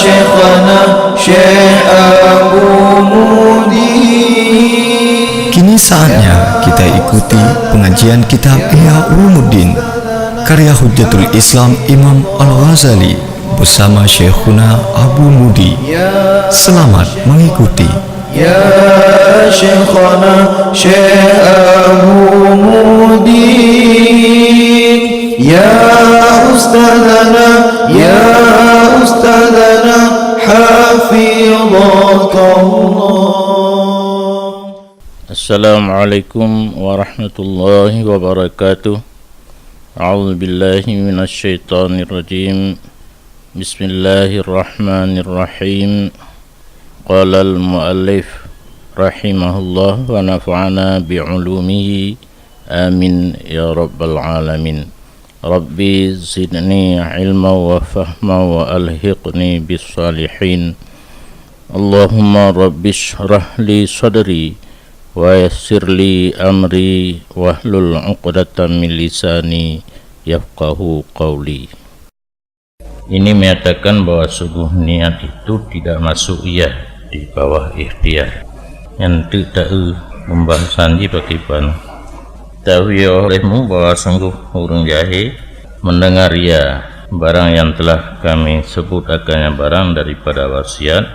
شيخنا شيخ أبو مودي. Kini saatnya kita ikuti pengajian kitab Ihya Ulumuddin karya Hujjatul Islam Imam Al-Ghazali bersama Syekhuna Abu Mudi. Selamat mengikuti. Ya Syekhana Syekh Abu Mudi, Ya Ustadzana Hafizakallah. Assalamualaikum warahmatullahi wabarakatuh. A'udzu billahi minasy syaithanir rajim. Bismillahirrahmanirrahim. Qala al-muallif rahimahullah wa nafa'ana bi'ulumihi amin ya rabbal alamin. Rabbi zidni ilma wa fahma wa alhiqni bis salihin. Allahumma rabbi shrah li sadri wa yassir li amri wahlul 'uqdatam min lisani yafqahu qawli. Ini menyatakan bahwa sungguh niat itu tidak masuk di bawah ikhtiar. Yang tidak pembahasan di bagaimana tahu ya olehmu bahwa sungguh urung jahe mendengar barang yang telah kami sebut akannya barang daripada wasiat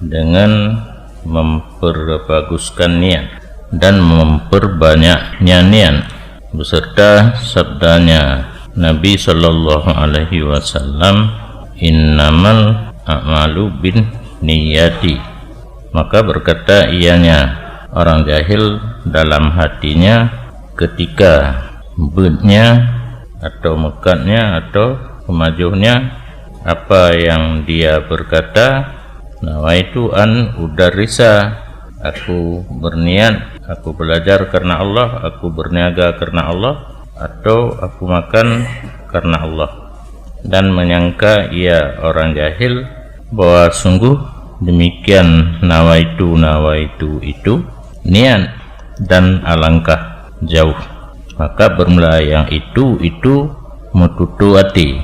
dengan memperbaguskan niat dan memperbanyaknya niat beserta sabdanya Nabi sallallahu alaihi wasallam, innamal a'malu bin niyati. Maka berkata ianya orang jahil dalam hatinya ketika bednya atau mekatnya atau kemajuhnya apa yang dia berkata, nawaitu an udarrisa, aku berniat, aku belajar karena Allah, aku berniaga karena Allah, atau aku makan karena Allah. Dan menyangka ia orang jahil bahwa sungguh demikian nawaitu itu niat dan alangkah jauh. Maka bermula yang itu mututu hati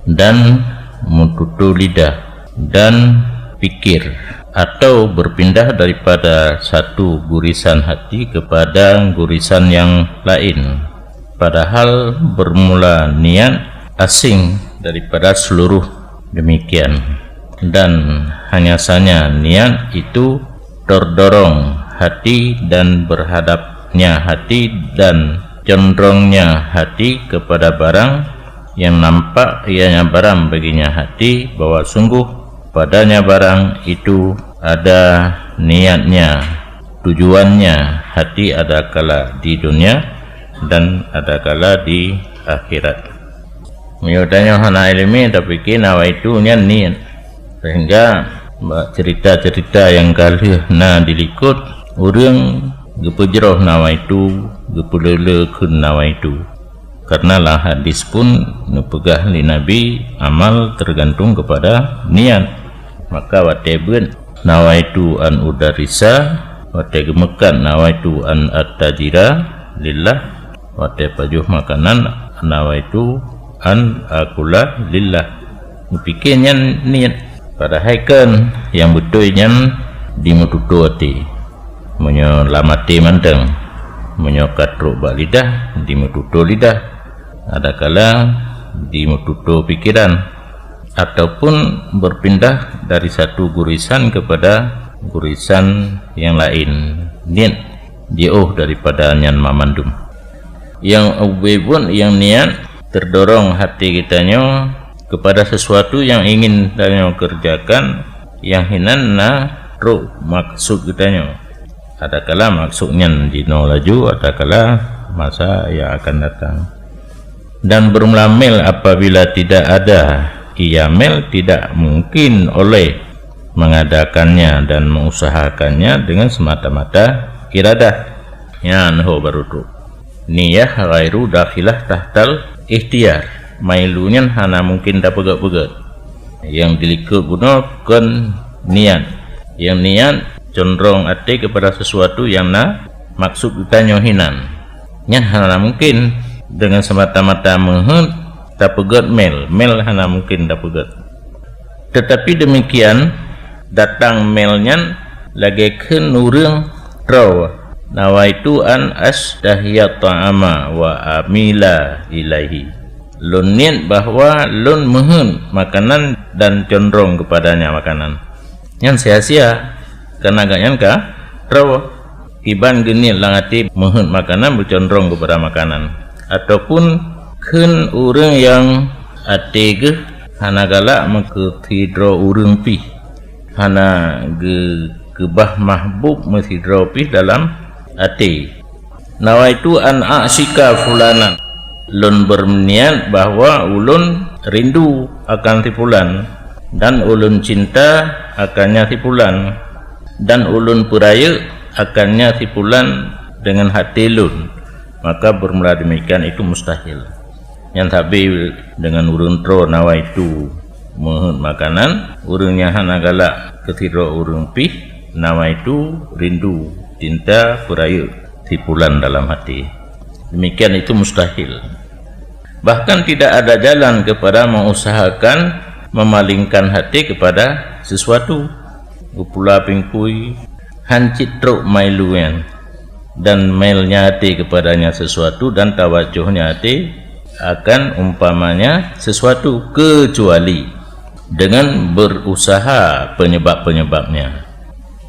dan mututu lidah dan pikir, atau berpindah daripada satu gurisan hati kepada gurisan yang lain, padahal bermula niat asing daripada seluruh demikian. Dan hanya saja niat itu terdorong hati dan berhadapnya hati dan condrongnya hati kepada barang yang nampak ianya barang baginya hati, bahwa sungguh padanya barang itu ada niatnya, tujuannya. Hati ada kala di dunia dan ada kala di akhirat. Menyudahnya hana ilmi tapi kina waitunya niat, sehingga cerita-cerita yang kali dilikut urang gepejroh nawaitu gepulele kun nawaitu. Karena lah hadis pun nepegah li Nabi, amal tergantung kepada niat. Maka watebun nawaitu an udarisa, wate gemekan nawaitu an attajira lillah, wate pajuh makanan nawaitu an akula lillah. Pikirnya niat pada haikan yang betulnya dimututuati menyelamati manteng menyokatruk bak lidah dimututu lidah, adakala dimututu pikiran, ataupun berpindah dari satu gurisan kepada gurisan yang lain, niat jauh daripada nyan mamandum. Yang ubebun yang niat terdorong hati kitanya kepada sesuatu yang ingin kitanya kerjakan, yang hinan ru maksud kitanya. Adakala maksudnya dino laju, adakala masa yang akan datang. Dan bermula-mil apabila tidak ada iyamil, tidak mungkin oleh mengadakannya dan mengusahakannya dengan semata-mata iradah. Ya nahu barutu niyah ghairu dakhilah tahtal ikhtiar, mailunya hana mungkin dah pegat-pegat. Yang dilikut guna kan niat, yang niat condrong hati kepada sesuatu yang maksud kita nyohinan. Yang hana mungkin dengan semata-mata menghut tak pegat mel hana mungkin tak pegat. Tetapi demikian datang mailnya lagi ke nurung raw nawaitu an asdahiyat ta'ama wa amila ilaihi. Lun niat bahawa lun mohon makanan dan condong kepadanya makanan. Yang sia-sia karena agaknya raw iban genil langati mohon makanan bercondong kepada makanan, ataupun kun urang yang atege hana galak mengkethidro urang pi hana gebah mahbub mengkethidro pi dalam ati. Nawaitu an a'sika fulanan, ulun berniat bahawa ulun rindu akan tipulan dan ulun cinta akannya tipulan dan ulun peraya akannya tipulan dengan hati ulun, maka bermula demikian itu mustahil. Yang tabi dengan urun tro nawaitu mohon makanan, urungnya hana galak ketiro urung pih, nawaitu rindu cinta peraya tipulan dalam hati. Demikian itu mustahil. Bahkan tidak ada jalan kepada mengusahakan memalingkan hati kepada sesuatu. Upula pingkui hancit truk mailuan dan mailnya hati kepadanya sesuatu dan tawajuhnya hati akan umpamanya sesuatu, kecuali dengan berusaha penyebab-penyebabnya.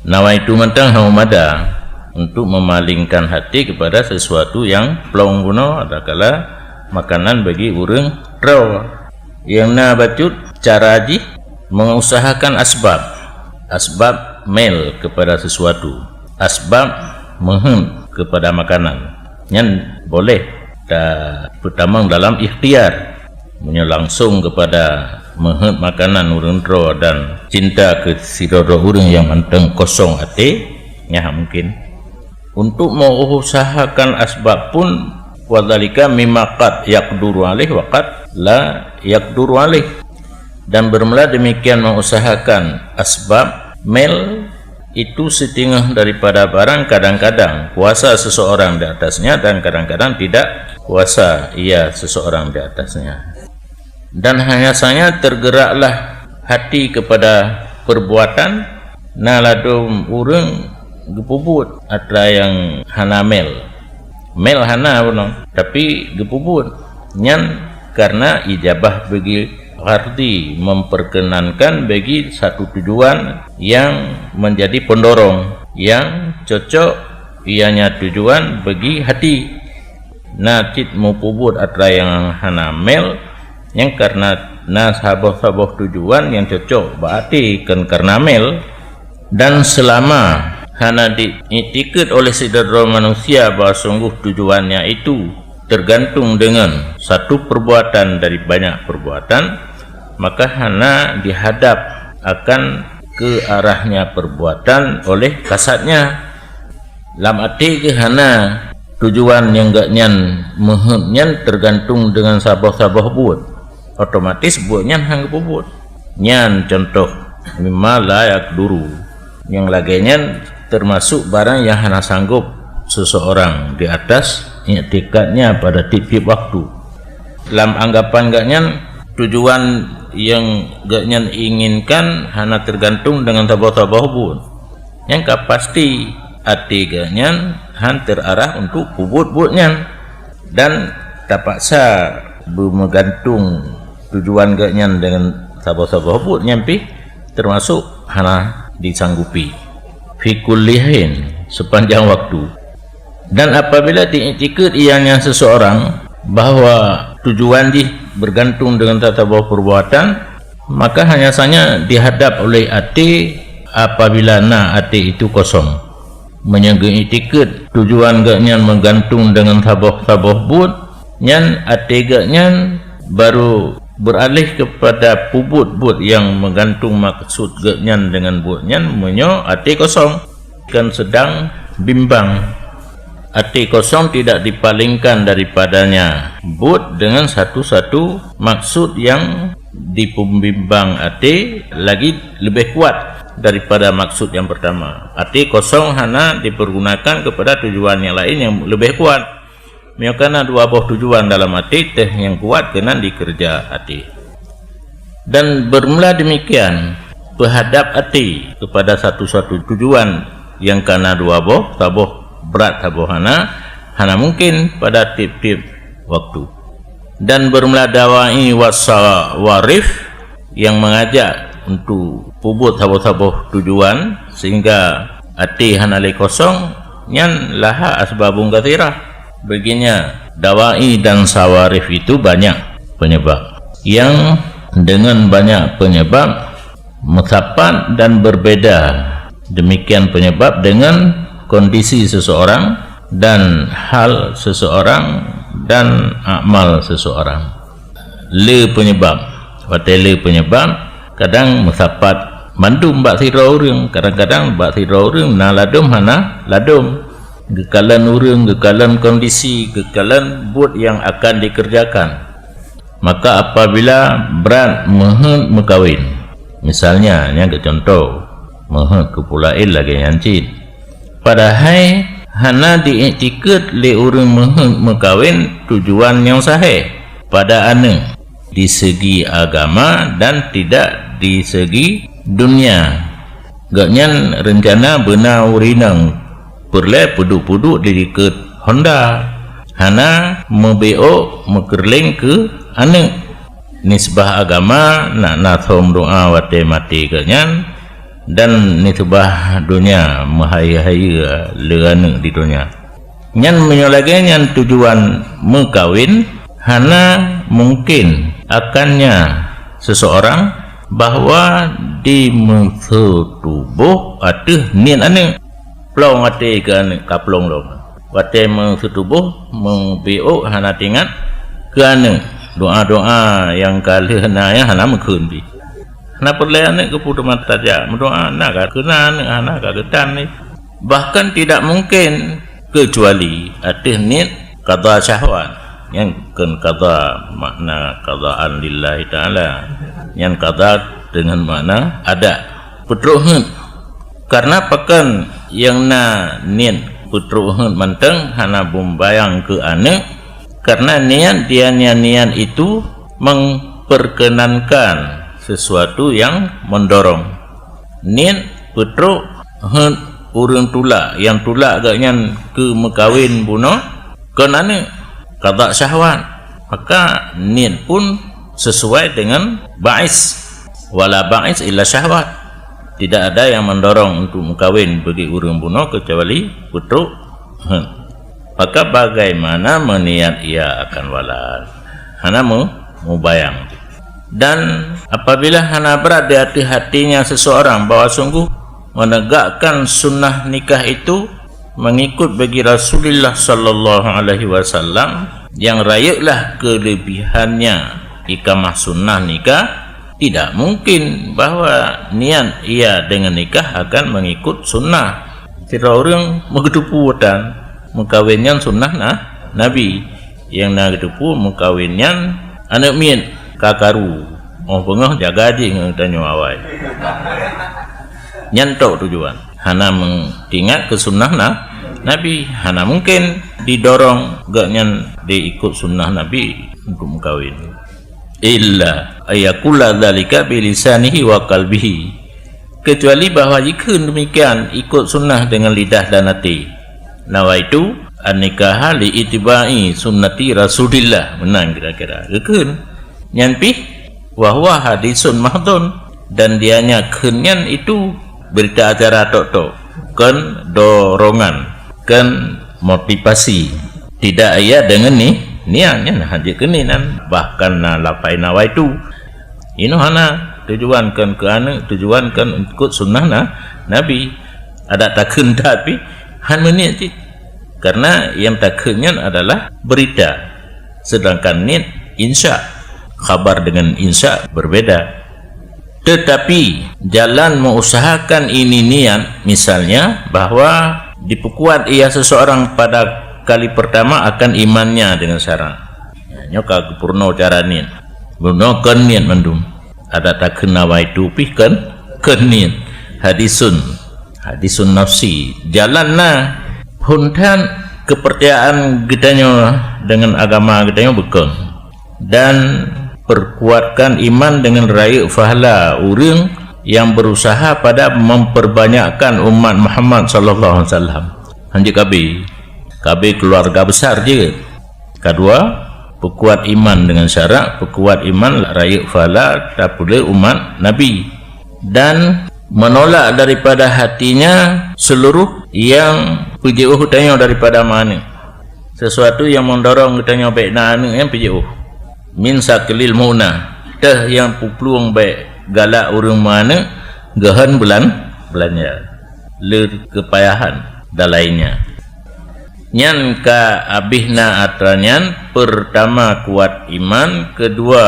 Nawaitu mentang haumada untuk memalingkan hati kepada sesuatu yang pelong guna adakala makanan bagi urang raw. Yang na bacut cara haji mengusahakan asbab mel kepada sesuatu, asbab mohon kepada makanan yang boleh pertama dalam ikhtiar langsung kepada mohon makanan urang raw dan cinta ke sidoro urang yang menteng kosong hati nya mungkin. Untuk mengusahakan asbab pun wadhalika mimaqat yaqduru alaih waqat la yaqduru alaih, dan bermula demikian mengusahakan asbab mel itu setengah daripada barang kadang-kadang kuasa seseorang di atasnya dan kadang-kadang tidak kuasa ia seseorang di atasnya. Dan hanya saja tergeraklah hati kepada perbuatan naladum urang gepubut atra yang hana mel hana punong, tapi gepubut nyan karena ijabah bagi arti memperkenankan bagi satu tujuan yang menjadi pendorong yang cocok ianya tujuan bagi hati. Nacit mupubut atra yang hana mel yang karena sabah tujuan yang cocok berarti kan karena mel. Dan selama hana diiktikad oleh saudara manusia bahawa sungguh tujuannya itu tergantung dengan satu perbuatan dari banyak perbuatan, maka hana dihadap akan ke arahnya perbuatan oleh kasatnya. Lam arti ke hana tujuan yang gak nyan mohonnya tergantung dengan sabah buat, otomatis buatnya hang buat nyan. Contoh mimma layak duru yang laginya termasuk barang yang hana sanggup seseorang di atas i'tikadnya pada tiap waktu. Dalam anggapan gaknya tujuan yang gaknya inginkan hana tergantung dengan tabah-tabah bud yang pasti hati gaknya han terarah untuk bud-budnya, dan terpaksa bergantung tujuan gaknya dengan tabah-tabah bud nyampi termasuk hana disanggupi fi kullihin sepanjang waktu. Dan apabila diiktikad ianya seseorang bahawa tujuan dia bergantung dengan tata bawah perbuatan, maka hanya saja dihadap oleh hati apabila hati itu kosong. Menyegiktikad tujuan gaknya menggantung dengan tabah bud nyan hati gaknya baru beralih kepada pubut yang menggantung maksud gaknya dengan budnya menyo hati kosong kan sedang bimbang. Hati kosong tidak dipalingkan daripadanya bud dengan satu-satu maksud yang dipembimbang hati lagi lebih kuat daripada maksud yang pertama. Hati kosong hanya dipergunakan kepada tujuan yang lain yang lebih kuat. Karena dua buah tujuan dalam hati teh yang kuat kena dikerja hati. Dan bermula demikian berhadap hati kepada satu-satu tujuan yang kana dua boh taboh berat taboh hana mungkin pada tip-tip waktu. Dan bermula dawai wasawarif yang mengajak untuk pubut taboh-taboh tujuan sehingga hati hana le kosong nyan laha asbabun katsirah. Begininya dawai dan sawarif itu banyak penyebab yang dengan banyak penyebab mutapat dan berbeda. Demikian penyebab dengan kondisi seseorang dan hal seseorang dan amal seseorang. Le penyebab, watele penyebab kadang mutapat mandum bak sira urang, kadang-kadang bak sira urang na ladum hana ladum, gekalan urang, gekalan kondisi, gekalan buat yang akan dikerjakan. Maka apabila berat mehut mekawin, misalnya yang contoh mehut kepulain lagi nyancit, padahal hana diiktikad le urang mehut mekawin tujuan yang sahih pada ane di segi agama dan tidak di segi dunia. Gaknyan rencana benar urinang perle puduk-puduk didikat Honda, hana membeo mekerling ke ane nisbah agama nak thom doa wate mati kanyan dan nisbah dunia mahaya-haya leane di dunia. Nyan menyolage nyan tujuan mekawin hana mungkin akannya seseorang bahwa di musuh tubuh ada niat ane plong ate ke kaplong lo wate musuh tubuh membeo hana tingat ke ane doa-doa yang kali hana ya hana mekun bi hana perle ane ke putu mata ja mendoa nak kena ane hana ka gedan ni. Bahkan tidak mungkin kecuali ada niat qada syahwat yang kan qada makna qadaan lillahi taala, yang qada dengan makna ada petruhun. Karena pakan yang na niat petruhun manteng hana bumbayang ke ane, karena niat niat itu memperkenankan sesuatu yang mendorong. Niat petru urang tulak yang tulak agaknya ke mekawin bunuh kenana qada syahwat, maka niat pun sesuai dengan ba'is, wala ba'is illa syahwat. Tidak ada yang mendorong untuk mekawin bagi urang bunuh kecuali petru. Maka bagaimana meniat ia akan walad, hana mubayang. Dan apabila hana berat di hati-hatinya seseorang bahwa sungguh menegakkan sunnah nikah itu mengikut bagi Rasulullah sallallahu alaihi wasallam yang rayaklah kelebihannya ikamah sunnah nikah, tidak mungkin bahwa niat ia dengan nikah akan mengikut sunnah. Tidak orang mengedupu dan mengkawinnya sunnah Nabi yang nak gedupu mengkawinnya anak mian kakaru oh pengah jaga je tanya awal nyantok tujuan hana mengingat ke sunnah Nabi, hana mungkin didorong gaknya diikut sunnah Nabi untuk mengkawin illa ayakula dzalika bilisanihi wa qalbihi, kecuali bahawa jika demikian ikut sunnah dengan lidah dan hati. Nawaitu an-nikah li itibai sunnati Rasulillah, menang kira-kira gekun nyanpi wa huwa hadisun mahdun, dan dianya kenyan itu berita acara tok-tok kan dorongan kan motivasi, tidak ia dengan niatnya haji keninan bahkan lapai nawaitu ino hana tujuan kan ke ane tujuan kan ikut sunnah Nabi ada takun tapi han meniat karena yang takunnya adalah berita, sedangkan niat insya, khabar dengan insya berbeda. Tetapi jalan mengusahakan ini niat, misalnya bahwa diperkuat ia seseorang pada kali pertama akan imannya dengan syarat nyoka kepurno cara niat buno kan niat mandum ada tak kena waitu pihkan kan niat hadisun nafsi jalanna huntan kepercayaan kitanya dengan agama kitanya bekeng, dan perkuatkan iman dengan raya fahala orang yang berusaha pada memperbanyakkan umat Muhammad sallallahu alaihi wasallam. Hanya KB keluarga besar je. Kedua, perkuat iman dengan syarat perkuat iman raya fahala tak pula umat Nabi, dan menolak daripada hatinya seluruh yang PJO tanya daripada mana sesuatu yang mendorong tanya baik nak anak yang PJO min saklil muna dah yang peluang baik galak orang mana gahan belanja le kepayahan dan lainnya. Nyan ka abihna atranyan, pertama kuat iman, kedua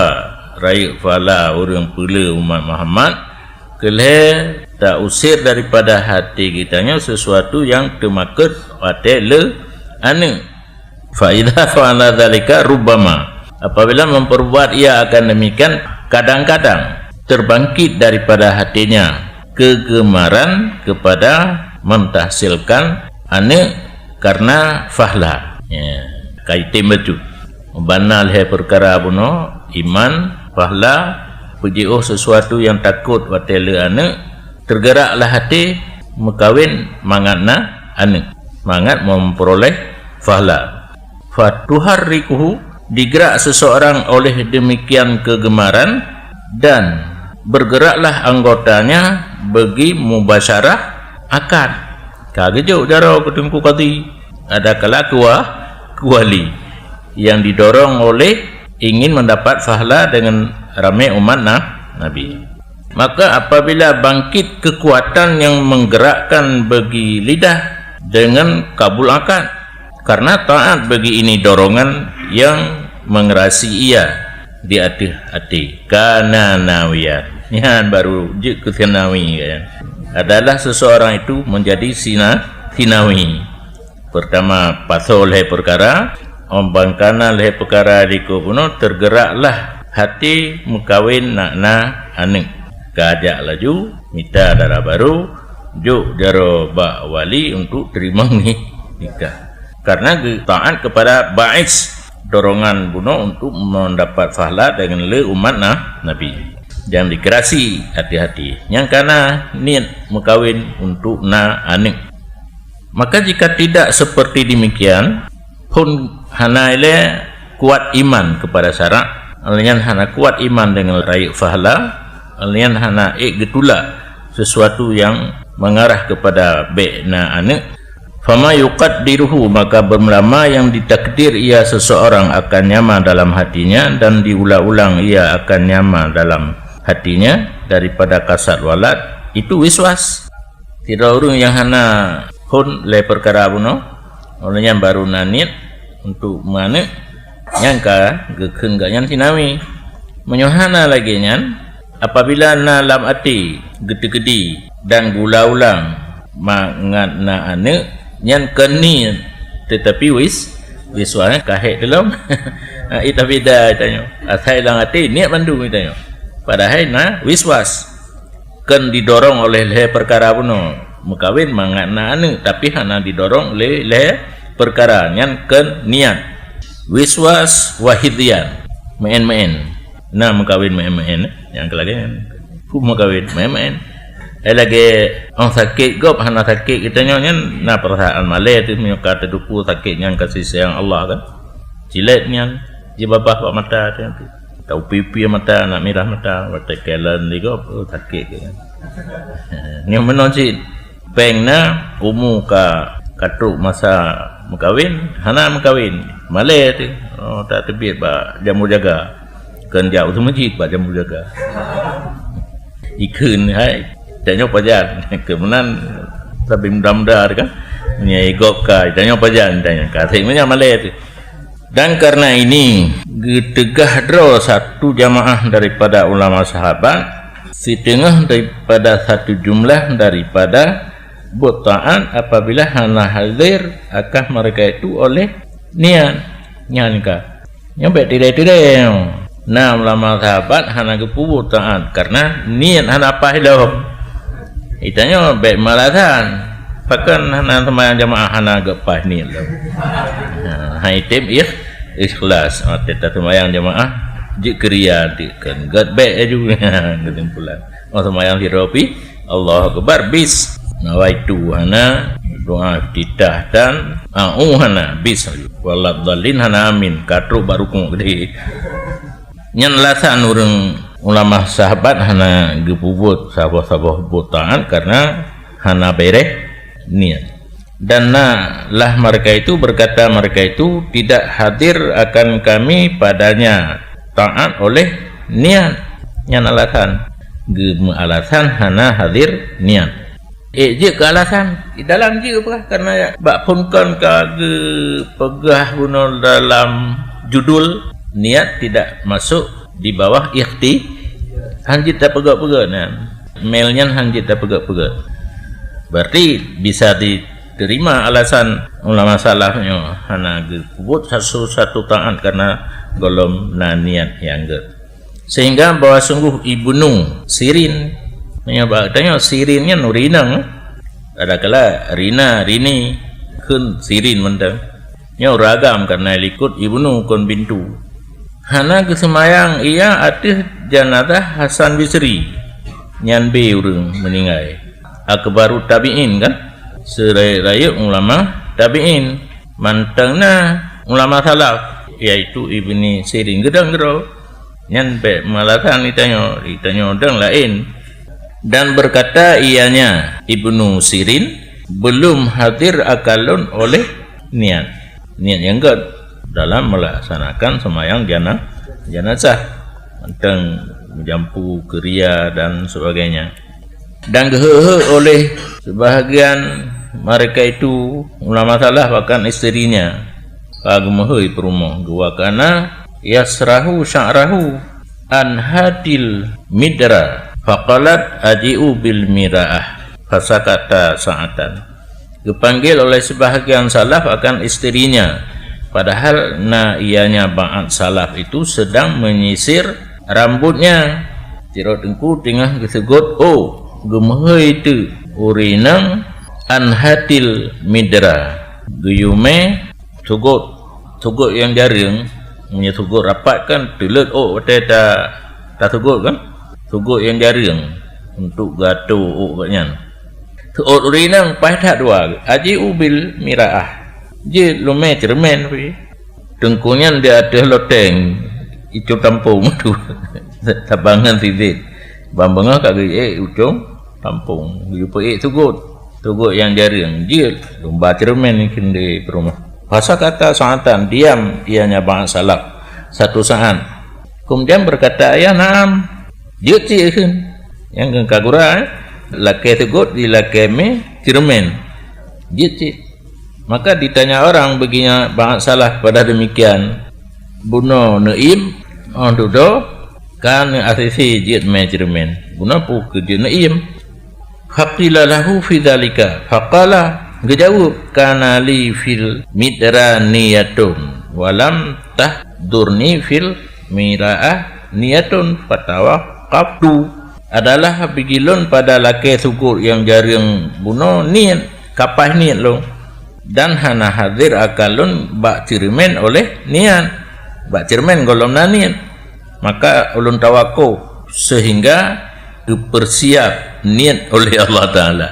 raya fala orang pula umat Muhammad, kelih tak usir daripada hati kitanya sesuatu yang termakud pada le ane. Fa idza fa'ala dzalika rubbama, apabila memperbuat ia akan demikian, kadang-kadang terbangkit daripada hatinya kegemaran kepada mentahsilkan ane karena fahla ya, kaitim baju banal he perkara buno iman fahla PJO sesuatu yang takut watele ane, tergeraklah hati mekawin mangatna ane, mangat memperoleh fahla. Fatuharrikuhu, digerak seseorang oleh demikian kegemaran, dan bergeraklah anggotanya bagi mubasyarah akad. Kagejuk jaro ketengku kati ada kala kuali yang didorong oleh ingin mendapat fahla dengan ramai umat Nabi. Maka apabila bangkit kekuatan yang menggerakkan bagi lidah dengan kabul akad, karena taat bagi ini dorongan yang mengerasi ia di hati kana nawiyan yan baru je kesinawi kan, adalah seseorang itu menjadi sinawi. Pertama pasol le perkara ombangkana le perkara dikubuno, tergeraklah hati mukawin nakna aning kajak laju minta darah baru juk jaro ba wali untuk terima nikah, karena taat kepada ba'is dorongan buno untuk mendapat fahla dengan le umat Nabi. Jangan dikerasi hati-hati yang karena niat mengkawin untuk anik. Maka jika tidak seperti demikian pun hanaile kuat iman kepada syarak, alian hana kuat iman dengan raya fahla, alian hana getula sesuatu yang mengarah kepada baikna anik, fama yuqaddiruhu, maka berlama yang ditakdir ia seseorang akan nyaman dalam hatinya, dan diulang-ulang ia akan nyaman dalam hatinya daripada kasat walad, itu wiswas. Tidak orang yang hana hun le perkara buno olehnya baru nanit untuk mana nyangka gekeng gak nyan sinawi menyohana lagi nyan apabila na lam ati gede-gede dan gula-ulang mangat na ane nyan keni, tetapi wiswasnya kahek dalam ita beda tanya asai lang ati niat bandu tanya, padahal na wiswas kan didorong oleh le perkara buno mukawin mangat na ane, tapi hana didorong oleh le perkara nyan kan niat wiswas wahidian main-main na mukawin main-main yang kelagi mukawin main-main lagi orang sakit gop hana sakit kita nyan na perasaan malai tu kata duku sakit yang kasih sayang Allah kan cilet nyan jibabah pak mata tu tahu pipi mata nak merah mata waktu kelan ni gop sakit kan ni menonci pengna umu ka katruk masa mukawin hana mukawin malai tu tak terbit ba jamu jaga kan jauh tu masjid ba jamu jaga ikun hai tanya pajan kemudian tapi mudah-mudah kan ni igop ka tanya pajan tanya katanya malai tu. Dan karena ini getegah dro satu jamaah daripada ulama sahabat setengah daripada satu jumlah daripada butaan apabila hana hadir akan mereka itu oleh niat nyanka nyampe tidak-tidak nah ulama sahabat hana gepu butaan karena niat hana apa hidup itanya baik malasan bahkan hana teman jamaah hana gepah niat hai tim ikhlas kita temayang jamaah je kriya dikan gat baik juga kesimpulan semayang hiropi Allah akbar bis nawaitu hana doa iftitah dan hana bis waladhdallin hana amin katru barukung gede nyan lasan urang ulama sahabat hana gepubut sabah-sabah butaan karena hana bereh niat dan lah mereka itu berkata mereka itu tidak hadir akan kami padanya taat oleh niat nyan alasan alasan hana hadir niat je ke alasan di dalam je apa karena bak pun kan ke pegah guna dalam judul niat tidak masuk di bawah ikhti hanjit tak pegak-pegak mailnya hanjit tak pegak-pegak berarti bisa diterima alasan ulama salafnya hana kubut satu taat karena golom niat yang sehingga bahwa sungguh Ibnu Sirin menyebabkannya Sirinnya nurinang ada kala Rini kun Sirin mentang nya ragam karena ikut Ibnu kon bintu hana kesemayang ia atih janazah Hasan Bisri nyan be urang meninggal akbaru tabiin kan seraya ulama tabiin mantangna ulama salaf yaitu Ibni Sirin gedang gero nyan be malasan ditanya dang lain dan berkata ianya Ibnu Sirin belum hadir akalun oleh niat yang dalam melaksanakan semayang jenazah tentang menjampu kriya dan sebagainya dan gehe oleh sebahagian mereka itu ulama salah bahkan istrinya kagumahoi perumah gua kana yasrahu sya'rahu an hadil midra faqalat aji'u bil miraah fasakata sa'atan dipanggil oleh sebahagian salaf akan istrinya padahal ianya ba'at salaf itu sedang menyisir rambutnya tiro tengku tengah kesegot gemahai itu urinang anhatil midra guyume tugut yang jaring punya tugut rapat kan telet tak tugut kan tugut yang jaring untuk gato katnya tugut urinang pahat dua aji ubil miraah je lume cermen tengkunya dia ada loteng itu tampung tu tabangan tidik bambangah kagak ucung tampung yupa tugut yang jaring je lomba cermen mungkin di rumah bahasa kata saatan diam ianya bang salaf satu saat kemudian berkata ya naam je yang kagura laki tugut di laki me cermen je maka ditanya orang baginya bang salah pada demikian buno naim ondudo kan asisi jid measurement guna pu kerja naim faqila lahu fi dzalika faqala ngejawab kana li fil midra niyatun walam tahdurni fil miraah niyatun fatawa qaftu adalah bigilun pada laki sukur yang jaring buno niat kapah niat lo dan hana hadir akalun bak cermen oleh niat bak cermen golong niat maka ulun tawakuf sehingga dipersiap niat oleh Allah Ta'ala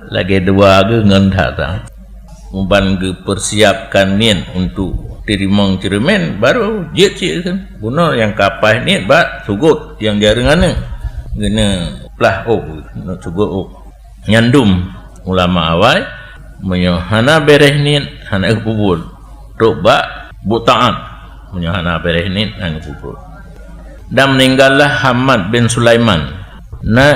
lagi dua ngendata umpan dipersiapkan niat untuk dirimong cermen baru jit kan buno yang kapah niat bak sugut yang jaringannya gena plah sugut nyandum ulama awal menyohana bereh niat hana kubur rubak butaan menyohana bereh niat hana kubur dan meninggallah Hamad bin Sulaiman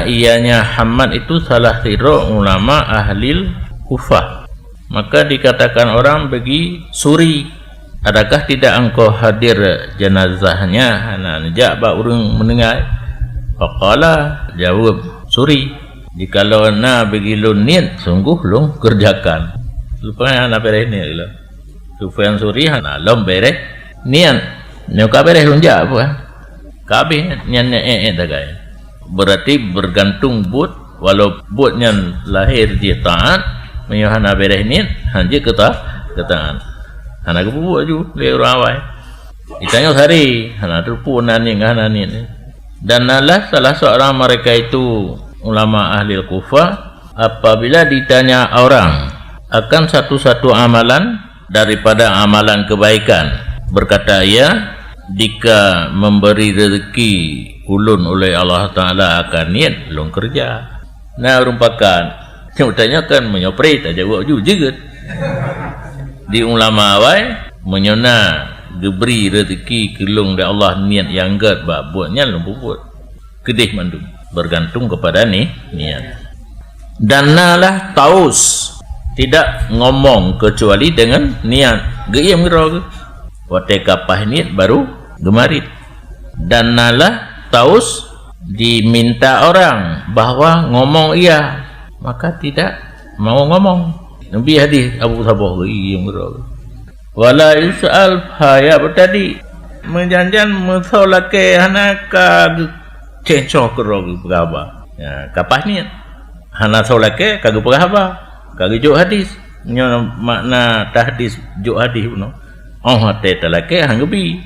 ianya Hamad itu salah siro ulama ahlil Kufah maka dikatakan orang bagi suri adakah tidak engkau hadir jenazahnya hana nejak bak urang mendengar faqala jawab suri jikalau bagi lun niat sungguh lung kerjakan lupa hana bereh niat lo Sufyan suri hana lom bereh niat nyoka bereh lun jak apa kabeh nyannya dagai berarti bergantung but walau butnya lahir di taat menyohana bereh niat hanje ketaan hana kebuat ju le rawai Ditanya hari, hana terpu nani ngahani ni. Dan nalah salah seorang mereka itu ulama ahli Kufah, apabila ditanya orang akan satu-satu amalan daripada amalan kebaikan, berkata ia, jika memberi rezeki ulun oleh Allah Ta'ala akan niat ulun kerja. Nah, rumpakan yang bertanyakan menyopri tak jawab juga di ulama awal menyona diberi rezeki kelung dari Allah niat yang gad buatnya buat kedih mandum bergantung kepada niat. Dan nalah taus tidak ngomong kecuali dengan niat geiem gerog wate kapah niat baru gemarit. Dan nalah taus diminta orang bahwa ngomong iya, maka tidak mau ngomong. Nabi hadis Abu Sabah geiem gerog wala yus'al haya bertadi menjanjan musolake hanaka cencok gerog berapa ya kapah niat hana solake kagak berapa kagak jo hadis nya makna tahdis jo hadis no hate talake hangbi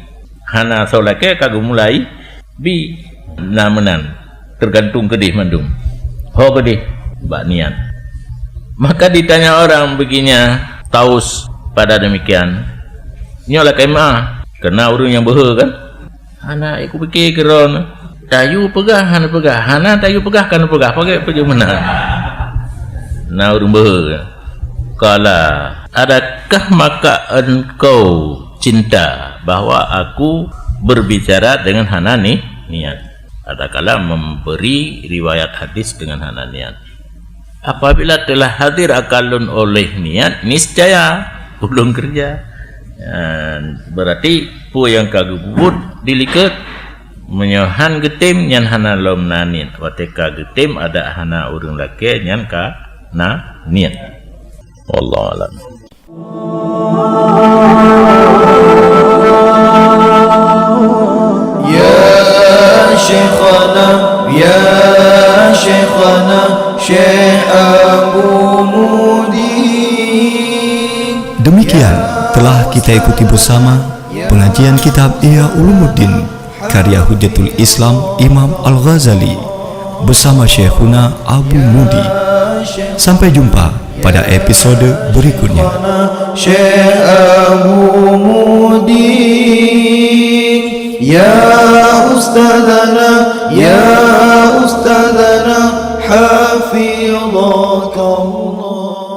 hana solake kagak mulai bi namenan tergantung kedih mandum kedih bak niat. Maka ditanya orang begini taus pada demikian nyola kemah kena urang yang behe kan hana aku fikir keron tayu pegah hana tayu pegah kan pegah pakai pergi mana na urang behe kala adakah maka engkau cinta bahwa aku berbicara dengan hana niat. Adakala memberi riwayat hadis dengan hana niat. Apabila telah hadir akalun oleh niat, niscaya ulun kerja. Berarti pu yang kagubut diliket menyohan getim nyan hana lom nanit. Wateka getim ada hana urang lake nyan ka na niat. Wallahu a'lam. Ya Syekhana Syekh Abu Mudin. Demikian telah kita ikuti bersama pengajian kitab Ihya Ulumuddin karya Hujjatul Islam Imam Al-Ghazali bersama Syekhuna Abu Mudi. Sampai jumpa pada episode berikutnya. Syekh Abu Mudin, ya Ustadana hafizaka Allah.